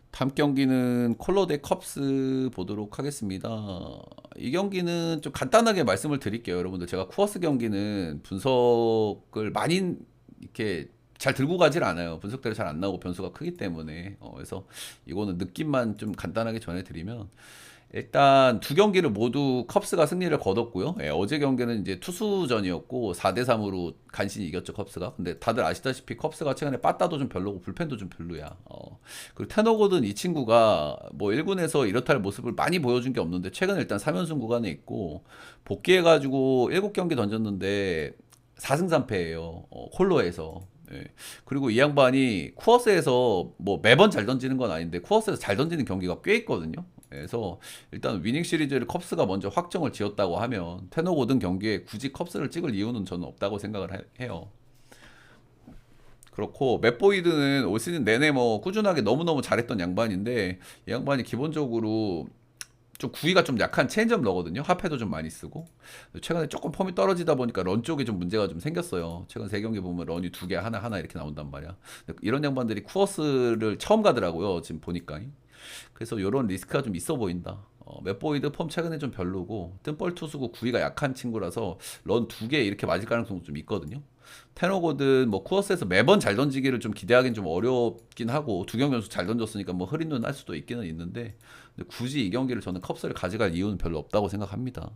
다음 경기는 콜로 대 컵스 보도록 하겠습니다. 이 경기는 좀 간단하게 말씀을 드릴게요, 여러분들. 제가 쿠어스 경기는 분석을 많이 이렇게 잘 들고 가질 않아요. 분석대로 잘 안 나오고 변수가 크기 때문에. 그래서 이거는 느낌만 좀 간단하게 전해드리면, 일단 두 경기를 모두 컵스가 승리를 거뒀고요. 예, 어제 경기는 이제 투수전이었고 4대3으로 간신히 이겼죠, 컵스가. 근데 다들 아시다시피 컵스가 최근에 빠따도 좀 별로고 불펜도 좀 별로야. 그리고 테너고든 이 친구가 뭐 1군에서 이렇다 할 모습을 많이 보여준 게 없는데 최근 일단 3연승 구간에 있고, 복귀해가지고 7경기 던졌는데 4승 3패예요. 콜로에서. 예. 그리고 이 양반이 쿠어스에서 뭐 매번 잘 던지는 건 아닌데 쿠어스에서 잘 던지는 경기가 꽤 있거든요. 그래서 일단 위닝 시리즈를 컵스가 먼저 확정을 지었다고 하면 테너 고든 경기에 굳이 컵스를 찍을 이유는 저는 없다고 생각을 해요. 그렇고 맷 보이드는 올 시즌 내내 뭐 꾸준하게 너무너무 잘했던 양반인데, 이 양반이 기본적으로 좀 구위가 좀 약한 체인지업 러거든요. 하패도 좀 많이 쓰고. 최근에 조금 폼이 떨어지다 보니까 런 쪽에 좀 문제가 좀 생겼어요. 최근 3경기 보면 런이 2개, 하나 이렇게 나온단 말이야. 이런 양반들이 쿠어스를 처음 가더라고요, 지금 보니까. 그래서 이런 리스크가 좀 있어 보인다. 맷보이드 폼 최근에 좀 별로고 뜬볼 투수고 구위가 약한 친구라서 런 2개 이렇게 맞을 가능성도 좀 있거든요. 테너고든 뭐 쿠어스에서 매번 잘 던지기를 좀 기대하기는 좀 어렵긴 하고 두 경기 연속 잘 던졌으니까 뭐 흐린 눈 할 수도 있기는 있는데 근데 굳이 이 경기를 저는 컵스를 가져갈 이유는 별로 없다고 생각합니다.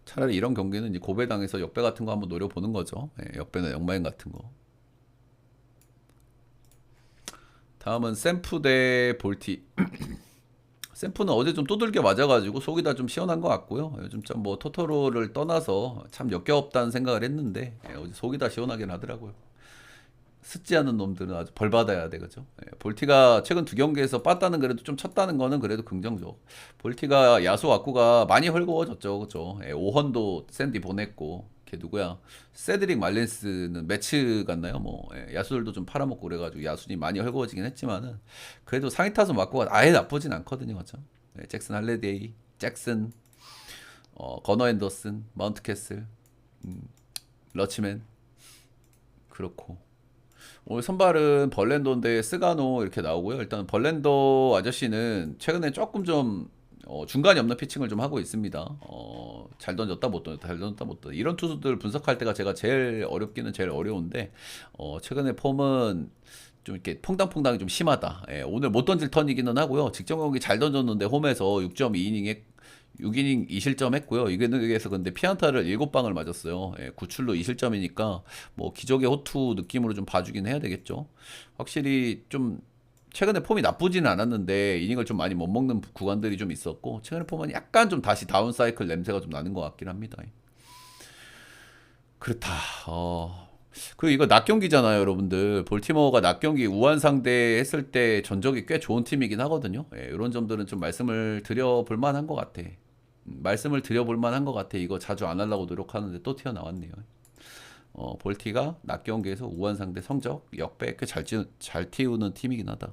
차라리 이런 경기는 이제 고배당에서 역배 같은 거 한번 노려보는 거죠. 예, 역배나 역마인 같은 거. 다음은 샘프 대 볼티. 샘프는 어제 좀 두들겨 맞아가지고 속이 다 좀 시원한 것 같고요. 요즘 좀 뭐 토토로를 떠나서 참 역겹다는 생각을 했는데 예, 어제 속이 다 시원하긴 하더라고요. 스지 않는 놈들은 아주 벌 받아야 돼, 그죠? 예, 볼티가 최근 두 경기에서 빠따는 그래도 좀 쳤다는 거는 그래도 긍정적. 볼티가 야수 왁구가 많이 헐거워졌죠, 그죠? 예, 오헌도 샌디 보냈고, 걔 누구야? 세드릭 말린스는 매치 같나요? 뭐 예, 야수들도 좀 팔아먹고 그래가지고 야수이 많이 헐거워지긴 했지만은 그래도 상위 타선 왁구가 아예 나쁘진 않거든요, 그죠? 예, 잭슨 할레데이, 잭슨, 거너 앤더슨, 마운트 캐슬, 러치맨 그렇고. 오늘 선발은 벌랜도인데 스가노 이렇게 나오고요. 일단 벌랜도 아저씨는 최근에 조금 좀 중간이 없는 피칭을 좀 하고 있습니다. 잘 던졌다 못 던졌다 잘 던졌다 못 던졌다 이런 투수들 분석할 때가 제가 제일 어렵기는 제일 어려운데 최근에 폼은 좀 이렇게 퐁당퐁당이 좀 심하다. 예, 오늘 못 던질 턴이기는 하고요. 직전 경기 잘 던졌는데 홈에서 6.2이닝에 6이닝 2실점 했고요. 이게에서 근데 피안타를 7방을 맞았어요. 예, 구출로 2실점이니까 뭐 기적의 호투 느낌으로 좀 봐주긴 해야 되겠죠. 확실히 좀 최근에 폼이 나쁘지는 않았는데 이닝을 좀 많이 못 먹는 구간들이 좀 있었고 최근에 폼은 약간 좀 다시 다운 사이클 냄새가 좀 나는 것 같긴 합니다. 그렇다. 그리고 이거 낮 경기잖아요, 여러분들. 볼티모어가 낮 경기 우한 상대 했을 때 전적이 꽤 좋은 팀이긴 하거든요. 예, 이런 점들은 좀 말씀을 드려볼 만한 것 같아. 말씀을 드려볼 만한 것 같아. 이거 자주 안 하려고 노력하는데 또 튀어나왔네요. 볼티가 낮 경기에서 우한 상대 성적 역배 꽤 잘 띄우는 팀이긴 하다.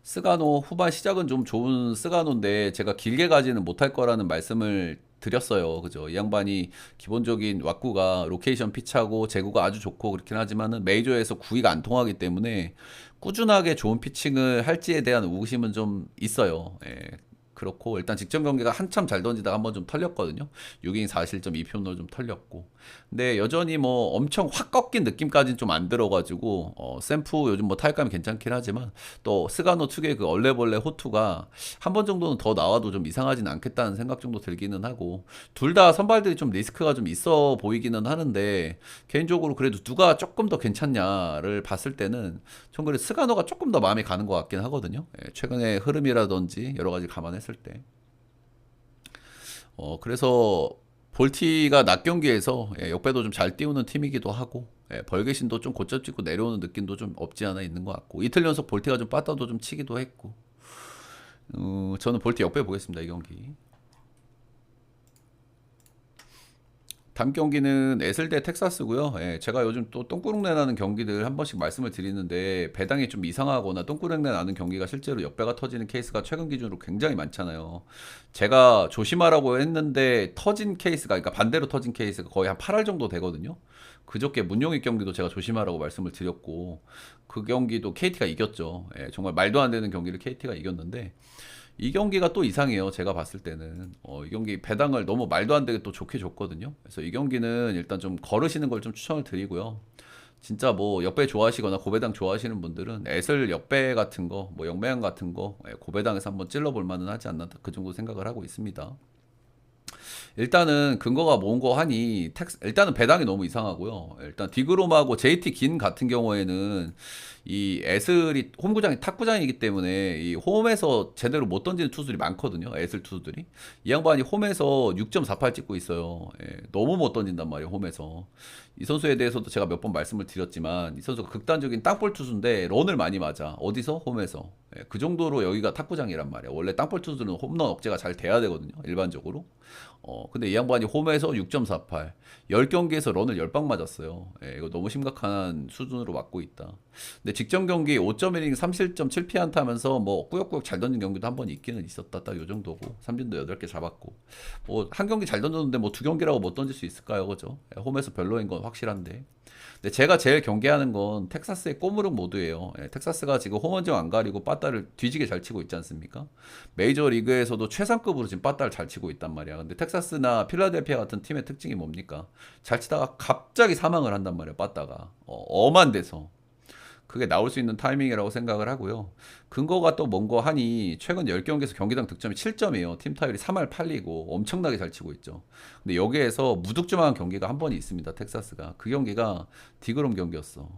스가노 후반 시작은 좀 좋은 스가노인데 제가 길게 가지는 못할 거라는 말씀을 드렸어요. 그죠? 이 양반이 기본적인 왁구가 로케이션 피치하고 제구가 아주 좋고 그렇긴 하지만은 메이저에서 구위가 안 통하기 때문에 꾸준하게 좋은 피칭을 할지에 대한 의구심은 좀 있어요. 예. 그렇고 일단 직전 경기가 한참 잘 던지다가 한번 좀 털렸거든요. 6이닝 4실점 2푼으로 좀 털렸고. 근데 여전히 뭐 엄청 확 꺾인 느낌까지는 좀 안 들어가지고 샘프 요즘 뭐 타격감이 괜찮긴 하지만 또 스가노 특유의 그 얼레벌레 호투가 한 번 정도는 더 나와도 좀 이상하진 않겠다는 생각 정도 들기는 하고 둘 다 선발들이 좀 리스크가 좀 있어 보이기는 하는데 개인적으로 그래도 누가 조금 더 괜찮냐를 봤을 때는 전 그래 스가노가 조금 더 마음에 가는 것 같긴 하거든요. 예, 최근에 흐름이라든지 여러 가지 감안했을 때. 그래서 볼티가 낮 경기에서 예, 역배도 좀 잘 띄우는 팀이기도 하고 예, 벌개신도 좀 곧접 찍고 내려오는 느낌도 좀 없지 않아 있는 것 같고 이틀 연속 볼티가 좀 빠따도 좀 치기도 했고 저는 볼티 역배 보겠습니다 이 경기. 다음 경기는 에슬 대 텍사스고요. 예, 제가 요즘 또 똥구릉내 나는 경기들 한 번씩 말씀을 드리는데 배당이 좀 이상하거나 똥구릉내 나는 경기가 실제로 역배가 터지는 케이스가 최근 기준으로 굉장히 많잖아요. 제가 조심하라고 했는데 터진 케이스가 그러니까 반대로 터진 케이스가 거의 한 8할 정도 되거든요. 그저께 문용익 경기도 제가 조심하라고 말씀을 드렸고 그 경기도 KT가 이겼죠. 예, 정말 말도 안 되는 경기를 KT가 이겼는데 이 경기가 또 이상해요. 제가 봤을 때는 이 경기 배당을 너무 말도 안 되게 또 좋게 줬거든요. 그래서 이 경기는 일단 좀 거르시는 걸 좀 추천을 드리고요. 진짜 뭐 역배 좋아하시거나 고배당 좋아하시는 분들은 애슬 역배 같은 거, 뭐 영매양 같은 거 고배당에서 한번 찔러볼 만은 하지 않나 그 정도 생각을 하고 있습니다. 일단은 근거가 뭔고 하니 일단은 배당이 너무 이상하고요. 일단 디그롬하고 JT 긴 같은 경우에는 이 에슬이 홈구장이 탁구장이기 때문에 이 홈에서 제대로 못 던지는 투수들이 많거든요. 에슬 투수들이 이 양반이 홈에서 6.48 찍고 있어요. 예, 너무 못 던진단 말이에요. 홈에서 이 선수에 대해서도 제가 몇 번 말씀을 드렸지만 이 선수가 극단적인 땅볼 투수인데 런을 많이 맞아. 어디서? 홈에서. 예, 그 정도로 여기가 탁구장이란 말이야. 원래 땅볼 투수는 홈런 억제가 잘 돼야 되거든요. 일반적으로. 근데 이 양반이 홈에서 6.48, 10경기에서 런을 10방 맞았어요. 예, 이거 너무 심각한 수준으로 맞고 있다. 근데 직전 경기 5.1이닝 3실점 7피안타 하면서 뭐 꾸역꾸역 잘 던진 경기도 한 번 있기는 있었다. 딱 요 정도고. 삼진도 8개 잡았고. 뭐 한 경기 잘 던졌는데 뭐 두 경기라고 못 던질 수 있을까요? 그죠? 예, 홈에서 별로인 건 확실한데. 근데 제가 제일 경계하는 건 텍사스의 꼬무룩 모드예요. 예, 텍사스가 지금 홈런정 안 가리고 빠따를 뒤지게 잘 치고 있지 않습니까? 메이저 리그에서도 최상급으로 지금 빠따를 잘 치고 있단 말이야. 근데 텍사스나 필라델피아 같은 팀의 특징이 뭡니까? 잘 치다가 갑자기 사망을 한단 말이야, 빠따가. 엄한 데서. 그게 나올 수 있는 타이밍이라고 생각을 하고요. 근거가 또 뭔고 하니 최근 10경기에서 경기당 득점이 7점이에요. 팀 타율이 3할 8리고 엄청나게 잘 치고 있죠. 근데 여기에서 무득점한 경기가 한 번이 있습니다. 텍사스가. 그 경기가 디그롬 경기였어.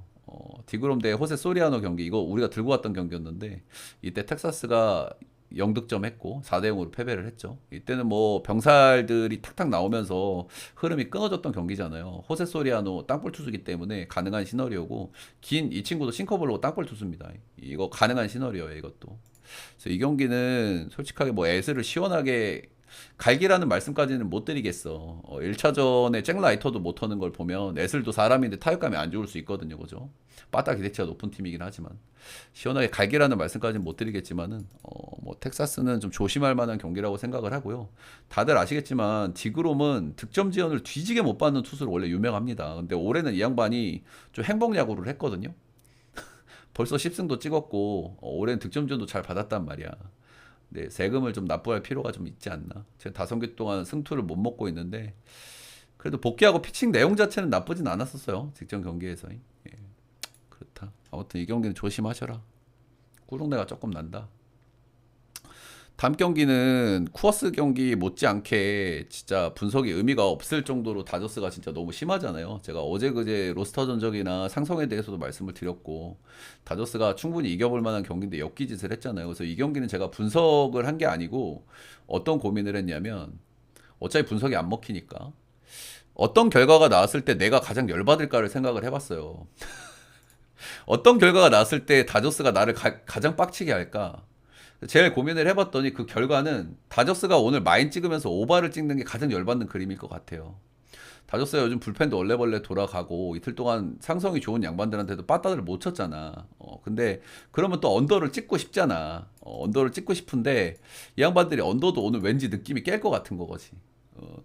디그롬 대 호세 소리아노 경기. 이거 우리가 들고 왔던 경기였는데 이때 텍사스가 0득점 했고 4대 0으로 패배를 했죠. 이때는 뭐 병살들이 탁탁 나오면서 흐름이 끊어졌던 경기잖아요. 호세 소리아노 땅볼 투수기 때문에 가능한 시너리오고 긴 이 친구도 싱커볼로 땅볼 투수입니다. 이거 가능한 시너리오예요, 이것도. 그래서 이 경기는 솔직하게 뭐 애스를 시원하게 갈기라는 말씀까지는 못 드리겠어. 1차전에 잭라이터도 못 하는 걸 보면 애슬도 사람인데 타격감이 안 좋을 수 있거든요. 그죠? 빠따 기대치가 높은 팀이긴 하지만 시원하게 갈기라는 말씀까지는 못 드리겠지만은 뭐 텍사스는 좀 조심할 만한 경기라고 생각을 하고요. 다들 아시겠지만 디그롬은 득점 지원을 뒤지게 못 받는 투수로 원래 유명합니다. 근데 올해는 이 양반이 좀 행복 야구를 했거든요. 벌써 10승도 찍었고 올해는 득점 지원도 잘 받았단 말이야. 네, 세금을 좀 납부할 필요가 좀 있지 않나. 제가 5경기 동안 승투를 못 먹고 있는데 그래도 복귀하고 피칭 내용 자체는 나쁘진 않았었어요. 직전 경기에서. 예, 그렇다. 아무튼 이 경기는 조심하셔라. 꾸중내가 조금 난다. 다음 경기는 쿠어스 경기 못지않게 진짜 분석이 의미가 없을 정도로 다저스가 진짜 너무 심하잖아요. 제가 어제 그제 로스터 전적이나 상성에 대해서도 말씀을 드렸고 다저스가 충분히 이겨볼 만한 경기인데 엽기짓을 했잖아요. 그래서 이 경기는 제가 분석을 한 게 아니고 어떤 고민을 했냐면 어차피 분석이 안 먹히니까 어떤 결과가 나왔을 때 내가 가장 열받을까를 생각을 해봤어요. 어떤 결과가 나왔을 때 다저스가 나를 가장 빡치게 할까? 제일 고민을 해봤더니 그 결과는 다저스가 오늘 마인 찍으면서 오바를 찍는 게 가장 열받는 그림일 것 같아요. 다저스가 요즘 불펜도 얼레벌레 돌아가고 이틀 동안 상성이 좋은 양반들한테도 빠따들을 못 쳤잖아. 근데 그러면 또 언더를 찍고 싶잖아. 언더를 찍고 싶은데 이 양반들이 언더도 오늘 왠지 느낌이 깰 것 같은 거지.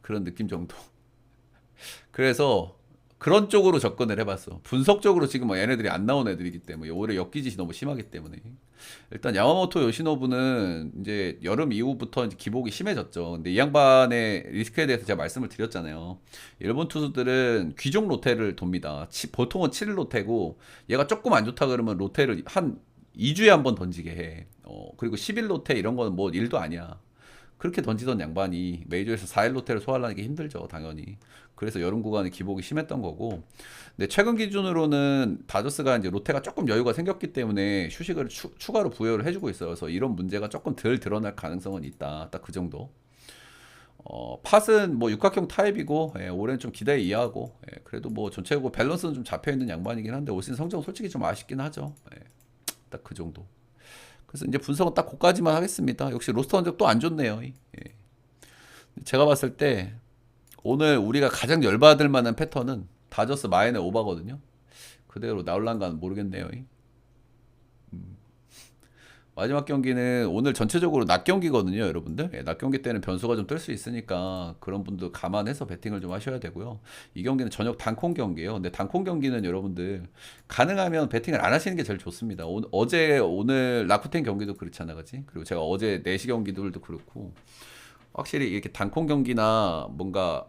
그런 느낌 정도. 그래서 그런 쪽으로 접근을 해봤어. 분석적으로 지금 뭐 얘네들이 안 나온 애들이기 때문에 오히려 엮기짓이 너무 심하기 때문에 일단 야마모토 요시노부는 이제 여름 이후부터 이제 기복이 심해졌죠. 근데 이 양반의 리스크에 대해서 제가 말씀을 드렸잖아요. 일본 투수들은 귀족 로테를 돕니다. 보통은 7일 로테고 얘가 조금 안 좋다 그러면 로테를 한 2주에 한 번 던지게 해. 그리고 10일 로테 이런 거는 뭐 일도 아니야. 그렇게 던지던 양반이 메이저에서 4일 로테를 소화하는 게 힘들죠, 당연히. 그래서 여름 구간에 기복이 심했던 거고. 근데 최근 기준으로는 다저스가 이제 로테가 조금 여유가 생겼기 때문에 휴식을 추가로 부여를 해주고 있어요. 그래서 이런 문제가 조금 덜 드러날 가능성은 있다. 딱 그 정도. 팟은 뭐 육각형 타입이고, 예, 올해는 좀 기대에 이하고, 예, 그래도 뭐 전체적으로 밸런스는 좀 잡혀 있는 양반이긴 한데 올 시즌 성적은 솔직히 좀 아쉽긴 하죠. 예, 딱 그 정도. 그래서 이제 분석은 딱 고까지만 하겠습니다. 역시 로스터 전적 또 안 좋네요. 예. 제가 봤을 때 오늘 우리가 가장 열받을 만한 패턴은 다저스 마인의 오바거든요. 그대로 나올란가는 모르겠네요. 마지막 경기는 오늘 전체적으로 낮 경기거든요, 여러분들. 예, 낮 경기 때는 변수가 좀 뜰 수 있으니까 그런 분들 감안해서 베팅을 좀 하셔야 되고요. 이 경기는 저녁 단콩 경기예요. 근데 단콩 경기는 여러분들 가능하면 베팅을 안 하시는 게 제일 좋습니다. 오늘 라쿠텐 경기도 그렇잖아, 그지? 그리고 제가 어제 4시 경기들도 그렇고 확실히 이렇게 단콩 경기나 뭔가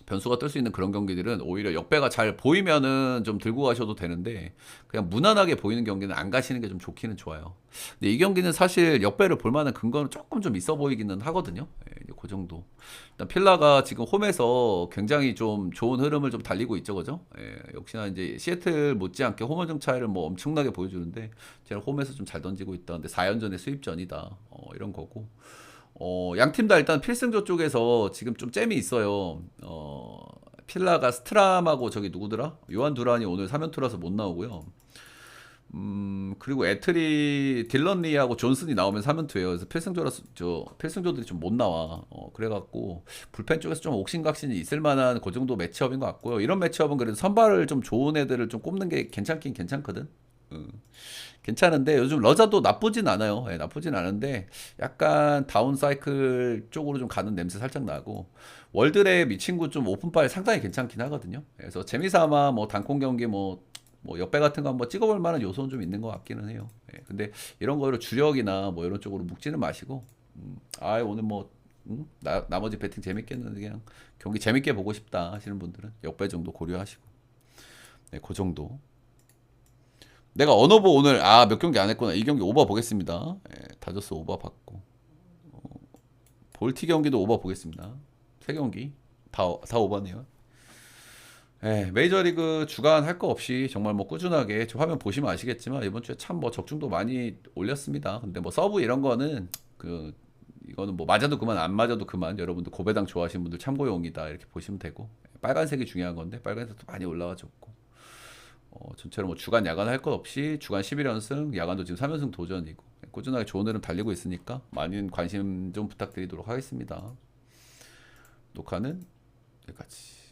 변수가 뜰 수 있는 그런 경기들은 오히려 역배가 잘 보이면은 좀 들고 가셔도 되는데 그냥 무난하게 보이는 경기는 안 가시는 게 좀 좋기는 좋아요. 근데 이 경기는 사실 역배를 볼 만한 근거는 조금 좀 있어 보이기는 하거든요. 예, 그 정도. 일단 필라가 지금 홈에서 굉장히 좀 좋은 흐름을 좀 달리고 있죠, 그죠? 예, 역시나 이제 시애틀 못지않게 홈런정 차이를 뭐 엄청나게 보여주는데 제가 홈에서 좀 잘 던지고 있다. 근데 4연전의 수입전이다. 이런 거고. 양팀 다 일단 필승조 쪽에서 지금 좀 잼이 있어요. 필라가 스트람하고 저기 누구더라? 요한 두란이 오늘 3연투라서 못 나오고요. 그리고 애틀이 딜런리하고 존슨이 나오면 3연투예요. 그래서 필승조들이 좀 못 나와. 그래갖고 불펜 쪽에서 좀 옥신각신이 있을 만한 그 정도 매치업인 것 같고요. 이런 매치업은 그래도 선발을 좀 좋은 애들을 좀 꼽는 게 괜찮긴 괜찮거든. 괜찮은데 요즘 러자도 나쁘진 않아요. 예, 나쁘진 않은데 약간 다운 사이클 쪽으로 좀 가는 냄새 살짝 나고 월드랩 이 친구 좀 오픈빨 상당히 괜찮긴 하거든요. 그래서 재미삼아 뭐 단콩 경기 뭐 역배 같은 거 한번 찍어볼 만한 요소는 좀 있는 것 같기는 해요. 예, 근데 이런 거를 주력이나 뭐 이런 쪽으로 묶지는 마시고 오늘 뭐 나머지 배팅 재밌게 했는데 그냥 경기 재밌게 보고 싶다 하시는 분들은 역배 정도 고려하시고 네, 그 정도. 내가 언어보 오늘 몇 경기 안 했구나. 이 경기 오버 보겠습니다. 예, 다저스 오버 받고 볼티 경기도 오버 보겠습니다. 세 경기 다 오버네요. 예, 메이저리그 주간 할 거 없이 정말 뭐 꾸준하게 저 화면 보시면 아시겠지만 이번 주에 참 뭐 적중도 많이 올렸습니다. 근데 뭐 서브 이런 거는 이거는 뭐 맞아도 그만 안 맞아도 그만 여러분들 고배당 좋아하시는 분들 참고용이다 이렇게 보시면 되고 빨간색이 중요한 건데 빨간색도 많이 올라와 줬고 전체로 뭐 주간 야간 할 것 없이 주간 11연승 야간도 지금 3연승 도전이고 꾸준하게 좋은 흐름 달리고 있으니까 많은 관심 좀 부탁드리도록 하겠습니다. 녹화는 여기까지.